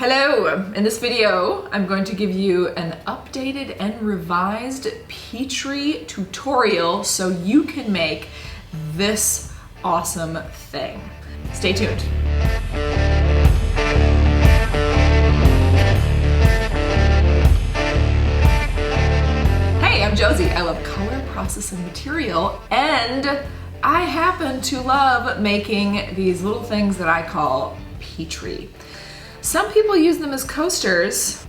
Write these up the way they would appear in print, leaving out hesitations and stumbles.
Hello! In this video, I'm going to give you an updated and revised Petri tutorial so you can make this awesome thing. Stay tuned. Hey, I'm Josie. I love color, process, and material, and I happen to love making these little things that I call Petri. Some people use them as coasters,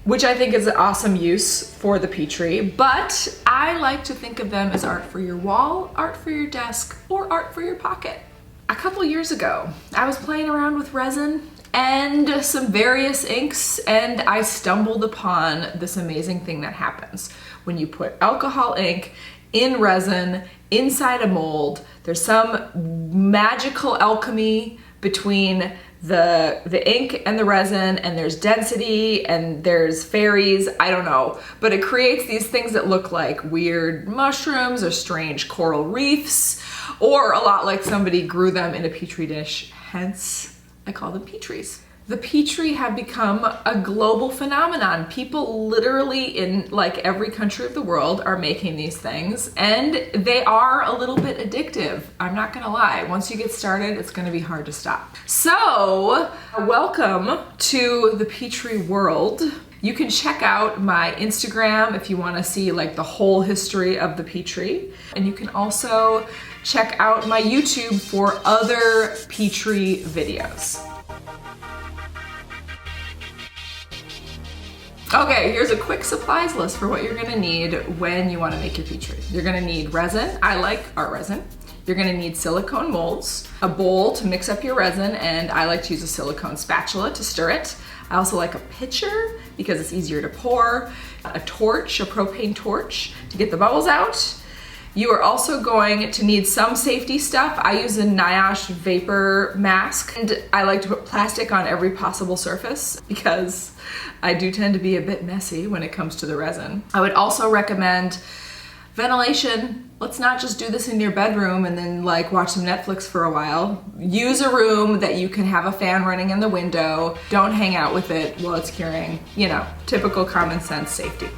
which I think is an awesome use for the Petri, but I like to think of them as art for your wall, art for your desk, or art for your pocket. A couple years ago, I was playing around with resin and some various inks, and I stumbled upon this amazing thing that happens when you put alcohol ink in resin inside a mold. There's some magical alchemy between the ink and the resin, and there's density and there's fairies, I don't know, but it creates these things that look like weird mushrooms or strange coral reefs, or a lot like somebody grew them in a petri dish, hence I call them Petris. The Petri have become a global phenomenon. People literally in like every country of the world are making these things, and they are a little bit addictive. I'm not gonna lie. Once you get started, it's gonna be hard to stop. So, welcome to the Petri world. You can check out my Instagram if you wanna see like the whole history of the Petri. And you can also check out my YouTube for other Petri videos. Okay, here's a quick supplies list for what you're gonna need when you wanna make your Petri. You're gonna need resin. I like art resin. You're gonna need silicone molds, a bowl to mix up your resin, and I like to use a silicone spatula to stir it. I also like a pitcher because it's easier to pour, a torch, a propane torch to get the bubbles out. You are also going to need some safety stuff. I use a NIOSH vapor mask, and I like to put plastic on every possible surface because I do tend to be a bit messy when it comes to the resin. I would also recommend ventilation. Let's not just do this in your bedroom and then like watch some Netflix for a while. Use a room that you can have a fan running in the window. Don't hang out with it while it's curing. You know, typical common sense safety.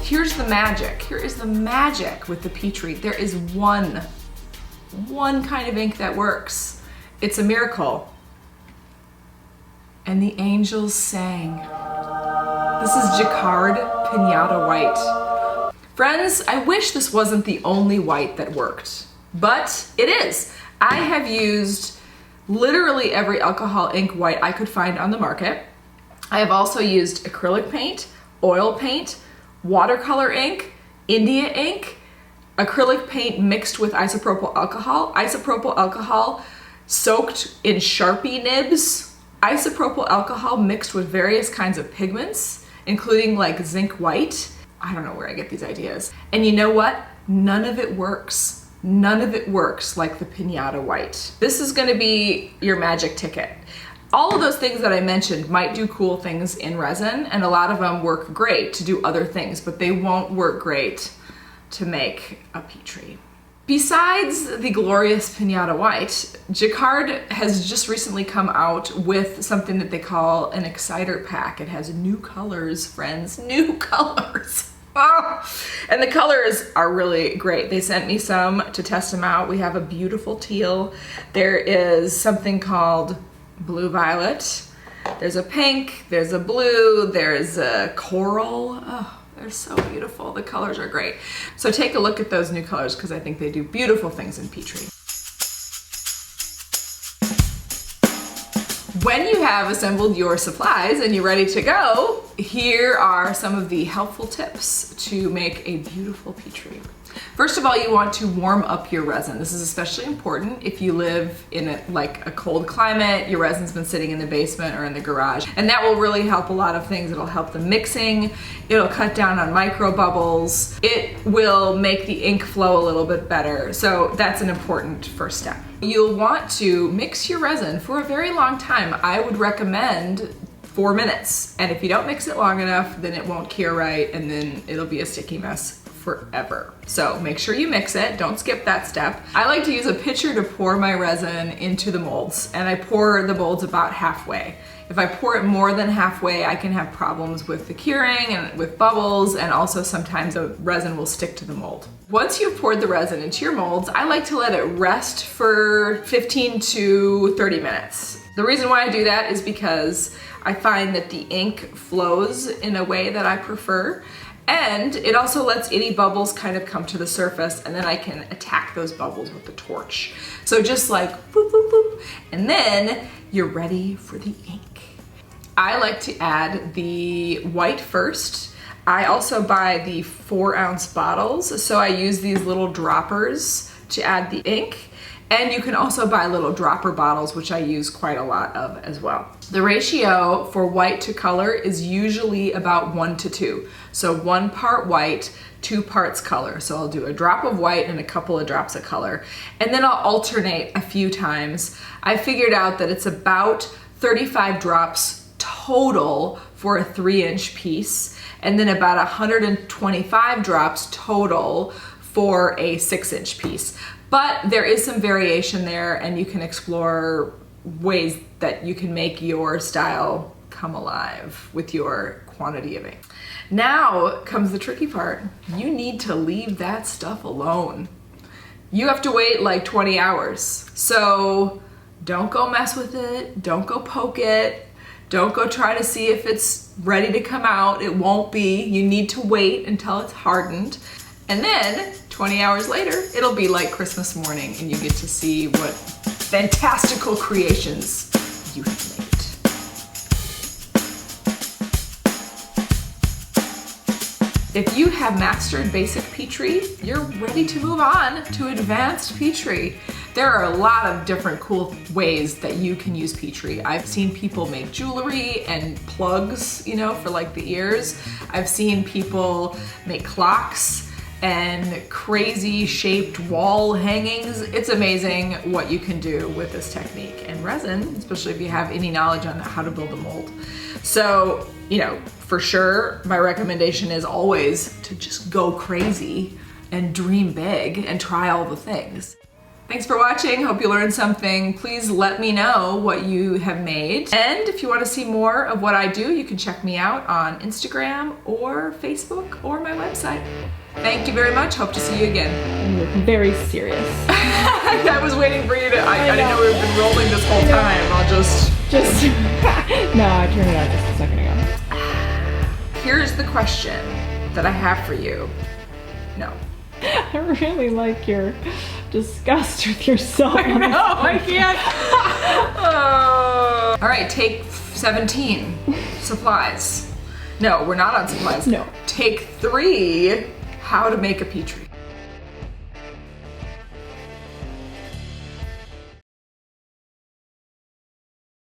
Here's the magic. Here is the magic with the Petri. There is one kind of ink that works. It's a miracle. And the angels sang. This is Jaquard Pinata White. Friends, I wish this wasn't the only white that worked, but it is. I have used literally every alcohol ink white I could find on the market. I have also used acrylic paint, oil paint, watercolor ink, India ink, acrylic paint mixed with isopropyl alcohol soaked in Sharpie nibs, isopropyl alcohol mixed with various kinds of pigments, including like zinc white. I don't know where I get these ideas. And you know what? None of it works. None of it works like the Pinata White. This is gonna be your magic ticket. All of those things that I mentioned might do cool things in resin, and a lot of them work great to do other things, but they won't work great to make a Petri. Besides the glorious Pinata White, Jaquard has just recently come out with something that they call an exciter pack. It has new colors, friends, new colors. Oh, and the colors are really great. They sent me some to test them out. We have a beautiful teal. There is something called blue violet. There's a pink, there's a blue, there's a coral. Oh, they're so beautiful. The colors are great. So take a look at those new colors because I think they do beautiful things in Petri. When you have assembled your supplies and you're ready to go, here are some of the helpful tips to make a beautiful Petri. First of all, you want to warm up your resin. This is especially important if you live in a cold climate, your resin's been sitting in the basement or in the garage, and that will really help a lot of things. It'll help the mixing, it'll cut down on micro bubbles, it will make the ink flow a little bit better, so that's an important first step. You'll want to mix your resin for a very long time. I would recommend 4 minutes, and if you don't mix it long enough, then it won't cure right, and then it'll be a sticky mess forever. So make sure you mix it, don't skip that step. I like to use a pitcher to pour my resin into the molds, and I pour the molds about halfway. If I pour it more than halfway, I can have problems with the curing and with bubbles, and also sometimes the resin will stick to the mold. Once you've poured the resin into your molds, I like to let it rest for 15 to 30 minutes. The reason why I do that is because I find that the ink flows in a way that I prefer, and it also lets any bubbles kind of come to the surface, and then I can attack those bubbles with the torch. So just like boop, boop, boop, and then you're ready for the ink. I like to add the white first. I also buy the 4-ounce bottles, so I use these little droppers to add the ink. And you can also buy little dropper bottles, which I use quite a lot of as well. The ratio for white to color is usually about 1 to 2. So 1 part white, 2 parts color. So I'll do a drop of white and a couple of drops of color. And then I'll alternate a few times. I figured out that it's about 35 drops total for a 3-inch piece, and then about 125 drops total for a 6-inch piece. But there is some variation there, and you can explore ways that you can make your style come alive with your quantity of ink. Now comes the tricky part. You need to leave that stuff alone. You have to wait like 20 hours. So don't go mess with it. Don't go poke it. Don't go try to see if it's ready to come out. It won't be. You need to wait until it's hardened. And then 20 hours later, it'll be like Christmas morning, and you get to see what fantastical creations you have made. If you have mastered basic Petri, you're ready to move on to advanced Petri. There are a lot of different cool ways that you can use Petri. I've seen people make jewelry and plugs, you know, for like the ears. I've seen people make clocks and crazy shaped wall hangings. It's amazing what you can do with this technique and resin, especially if you have any knowledge on how to build a mold. So, you know, for sure, my recommendation is always to just go crazy and dream big and try all the things. Thanks for watching. Hope you learned something. Please let me know what you have made. And if you want to see more of what I do, you can check me out on Instagram or Facebook or my website. Thank you very much. Hope to see you again. You're very serious. I was waiting for you to, I didn't know we've been rolling this whole time. I'll just... No, I turned it on just a second ago. Here's the question that I have for you. No. I really like your disgust with yourself. I know, I can't. All right, take 17, supplies. No, we're not on supplies. No. Take 3, how to make a Petri.